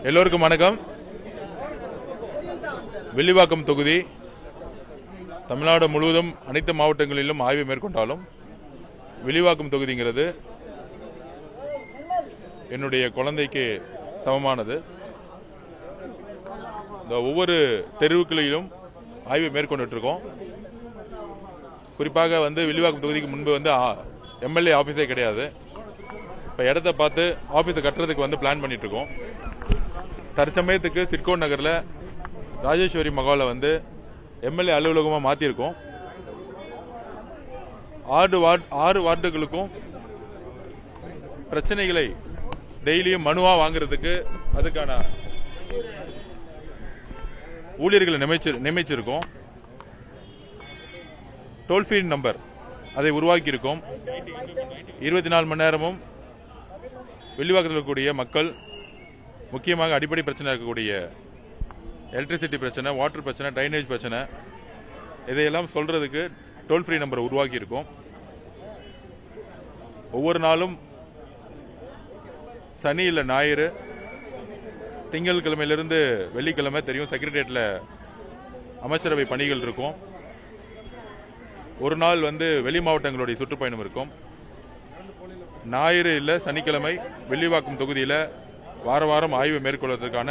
எல்லோருக்கும் வணக்கம். வில்லிவாக்கம் தொகுதி தமிழ்நாடு முழுவதும் அனைத்து மாவட்டங்களிலும் ஆய்வு மேற்கொண்டாலும் வில்லிவாக்கம் தொகுதிங்கிறது என்னுடைய குழந்தைக்கு சமமானது. ஒவ்வொரு தெருவுகளிலும் ஆய்வு மேற்கொண்டு இருக்கோம். குறிப்பாக வில்லிவாக்கம் தொகுதிக்கு முன்பு எம்எல்ஏ ஆபீஸே கிடையாது. இப்போ இடத்த பார்த்து ஆபீஸை கட்டுறதுக்கு பிளான் பண்ணிட்டு இருக்கோம். தற்சமயத்துக்கு சிட்கோ நகரில் ராஜேஸ்வரி மகாலில் எம்எல்ஏ அலுவலகமாக மாற்றிருக்கோம். 6 வார்டுகளுக்கும் பிரச்சனைகளை டெய்லியும் மனுவாக வாங்குறதுக்கு அதுக்கான ஊழியர்களை நியமிச்சிருக்கோம். டோல் ஃப்ரீ நம்பர் அதை உருவாக்கியிருக்கோம். 24 மணி நேரமும் வில்லிவாக்கத்தில் இருக்கக்கூடிய மக்கள், முக்கியமாக அடிப்படை பிரச்சனை இருக்கக்கூடிய எலக்ட்ரிசிட்டி பிரச்சனை, வாட்டர் பிரச்சனை, ட்ரைனேஜ் பிரச்சனை, இதையெல்லாம் சொல்றதுக்கு டோல் ஃப்ரீ நம்பரை உருவாக்கியிருக்கோம். ஒவ்வொரு நாளும் சனி இல்லை ஞாயிறு, திங்கட்கிழமையிலிருந்து வெள்ளிக்கிழமை தெரியும் செக்ரட்டேரியட்ல அமைச்சரவை பணிகள் இருக்கும். ஒரு நாள் வெளி மாவட்டங்களுடைய சுற்றுப்பயணம் இருக்கும். ஞாயிறு இல்லை சனிக்கிழமை வில்லிவாக்கம் தொகுதியில் வாரம் ஆய்வு மேற்கொள்வதற்கான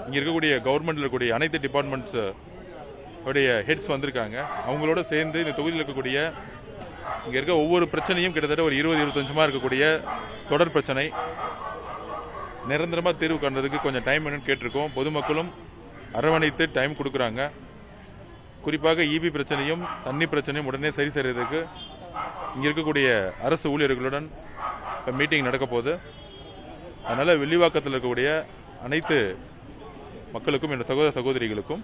இங்கே இருக்கக்கூடிய கவர்மெண்ட்ல இருக்கக்கூடிய அனைத்து டிபார்ட்மெண்ட்ஸ் உடைய ஹெட்ஸ் வந்திருக்காங்க. அவங்களோட சேர்ந்து இந்த தொகுதியில் இருக்கக்கூடிய இங்கே இருக்க ஒவ்வொரு பிரச்சனையும் கிட்டத்தட்ட ஒரு 20-25 இருக்கக்கூடிய தொடர் பிரச்சனை நிரந்தரமாக தீர்வு காண்றதுக்கு கொஞ்சம் டைம் வேணும்னு கேட்டிருக்கோம். பொதுமக்களும் அரவணைத்து டைம் கொடுக்குறாங்க. குறிப்பாக இபி பிரச்சனையும் தண்ணி பிரச்சனையும் உடனே சரி செய்யறதுக்கு இங்கே இருக்கக்கூடிய அரசு ஊழியர்களுடன் மீட்டிங் நடக்க போகுது. அதனால வில்லிவாக்கத்தில் இருக்கக்கூடிய அனைத்து மக்களுக்கும், என் சகோதர சகோதரிகளுக்கும்,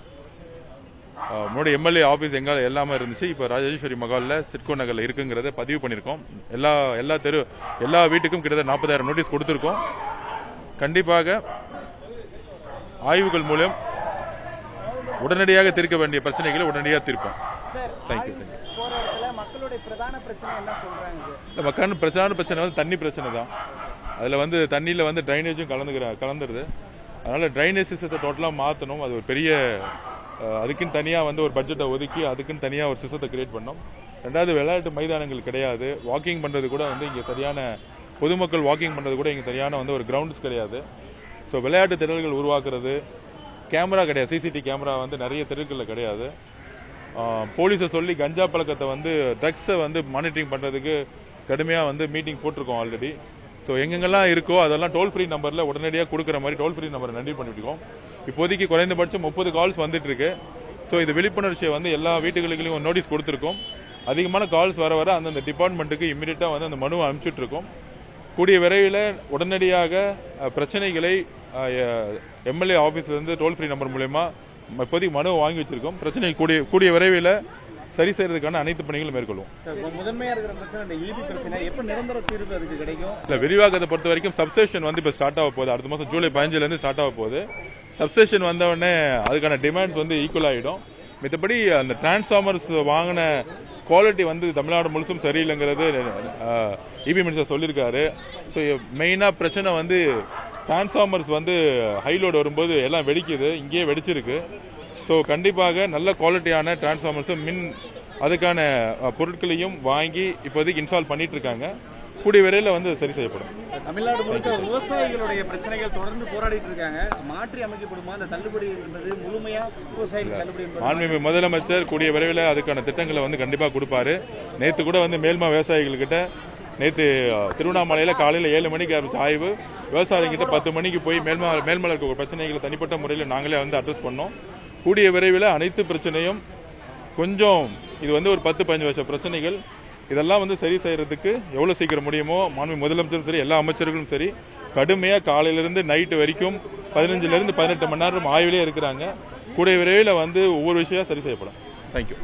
முன்னாடி எம்எல்ஏ ஆஃபீஸ் எங்கே எல்லாமே இருந்துச்சு, இப்போ ராஜேஸ்வரி மகாலில் சிட்கோ நகரில் இருக்குங்கிறத பதிவு பண்ணியிருக்கோம். எல்லா வீட்டுக்கும் கிட்டத்தட்ட 40,000 நோட்டீஸ் கொடுத்துருக்கோம். கண்டிப்பாக ஆய்வுகள் மூலம் உடனடியாக தீர்க்க வேண்டிய பிரச்சனைகளை உடனடியாக தீர்ப்போம். தேங்க்யூ. மக்கள் பிரதான பிரச்சனை தண்ணி பிரச்சனை தான். அதில் தண்ணியில் ட்ரைனேஜும் கலந்துருது. அதனால ட்ரைனேஜ் சிஸ்டத்தை டோட்டலாக மாற்றணும். அது ஒரு பெரிய அதுக்குன்னு தனியாக ஒரு பட்ஜெட்டை ஒதுக்கி அதுக்குன்னு தனியாக ஒரு சிஸ்டத்தை கிரியேட் பண்ணோம். ரெண்டாவது, விளையாட்டு மைதானங்கள் கிடையாது. வாக்கிங் பண்ணுறது கூட இங்கே சரியான பொதுமக்கள் வாக்கிங் பண்ணுறது கூட இங்கே சரியான ஒரு கிரவுண்ட்ஸ் கிடையாது. ஸோ விளையாட்டு திடல்கள் உருவாக்குறது, கேமரா கிடையாது. சிசிடிவி கேமரா நிறைய தெருக்களில் கிடையாது. போலீஸை சொல்லி கஞ்சா பழக்கத்தை ட்ரக்ஸை மானிட்டரிங் பண்ணுறதுக்கு கடுமையாக மீட்டிங் போட்டிருக்கோம் ஆல்ரெடி. ஸோ எங்கெங்கெல்லாம் இருக்கோ அதெல்லாம் டோல் ஃப்ரீ நம்பரில் உடனடியாக கொடுக்குற மாதிரி டோல் ஃப்ரீ நம்பரை நன்றி பண்ணிவிட்டோம். இப்போதைக்கு குறைந்தபட்சம் 30 கால்ஸ் வந்துட்டு. ஸோ இது விழிப்புணர்ச்சியை எல்லா வீட்டுகளுக்கும் நோட்டீஸ் கொடுத்துருக்கோம். அதிகமான கால்ஸ் வர அந்தந்த டிபார்ட்மெண்ட்டுக்கு இம்மிடியட்டாக அந்த மனுவை அனுப்பிச்சுட்டு இருக்கோம். கூடிய விரைவில் உடனடியாக பிரச்சனைகளை எம்எல்ஏ ஆஃபீஸ்லேருந்து டோல் ஃப்ரீ நம்பர் மூலமா இப்போதைக்கு மனுவை வாங்கி வச்சிருக்கோம். பிரச்சனை கூடிய விரைவில் சரி செய்யறதுக்கான அனைத்து பணிகளும் மேற்கொள்வோம். முதன்மையா இருக்கிற பிரச்சனை ஈபி பிரச்சனை எப்ப நிரந்தர தீர்வு அதுக்கு கிடைக்கும்? இல்ல, விரிவாக்கத்தை பொறுத்த வரைக்கும் சப்ஸ்டேஷன் இப்போ ஸ்டார்ட் ஆக போகுது. அடுத்த மாதம் ஜூலை 15 ஸ்டார்ட் ஆக போகுது. சப்ஸ்டேஷன் வந்த உடனே அதுக்கான டிமாண்ட்ஸ் ஈக்குவல் ஆகிடும். மற்றபடி அந்த டிரான்ஸ்ஃபார்மர்ஸ் வாங்கின குவாலிட்டி தமிழ்நாடு முழுசும் சரியில்லைங்கிறது இபி மினிஸ்டர் சொல்லியிருக்காரு. ஸோ மெயினாக பிரச்சனை டிரான்ஸ்ஃபார்மர்ஸ் ஹைலோடு வரும்போது எல்லாம் வெடிக்குது, இங்கேயே வெடிச்சிருக்கு. ஸோ கண்டிப்பாக நல்ல குவாலிட்டியான டிரான்ஸ்ஃபார்மர்ஸும் அதுக்கான பொருட்களையும் வாங்கி இப்போதைக்கு இன்ஸ்டால் பண்ணிட்டு இருக்காங்க. கூடிய விரைவில் சரி செய்யப்படும். தமிழ்நாடு முழுக்க விவசாயிகளுடைய பிரச்சனைகள் தொடர்ந்து போராடிட்டு இருக்காங்க. மாற்றி அமைக்கப்படுமா அந்த தள்ளுபடி என்பது முழுமையா விவசாயிகள் தள்ளுபடி? மாண்புமிகு முதலமைச்சர் கூடிய விரைவில் அதுக்கான திட்டங்களை கண்டிப்பாக கொடுப்பாரு. நேற்று கூட மேல்மா விவசாயிகள்கிட்ட நேற்று திருவண்ணாமலையில் காலையில் 7 மணிக்கு ஆரம்பிச்ச ஆய்வு, விவசாயிகிட்ட 10 மணிக்கு போய் மேல்மலை இருக்க பிரச்சனைகளை தனிப்பட்ட முறையில் நாங்களே அட்ரஸ் பண்ணோம். கூடிய விரைவில் அனைத்து பிரச்சனையும் கொஞ்சம் இது ஒரு 10-15 வருஷ பிரச்சனைகள் இதெல்லாம் சரி செய்யறதுக்கு எவ்வளவு சீக்கிரம் முடியுமோ மாண்புமிகு முதலமைச்சரும் சரி, எல்லா அமைச்சர்களும் சரி, கடுமையாக காலையிலிருந்து நைட்டு வரைக்கும் 15 to 18 மணி நேரம் ஆய்விலே இருக்கிறாங்க. கூடிய விரைவில் ஒவ்வொரு விஷயம் சரி செய்யப்படும். தேங்க்யூ.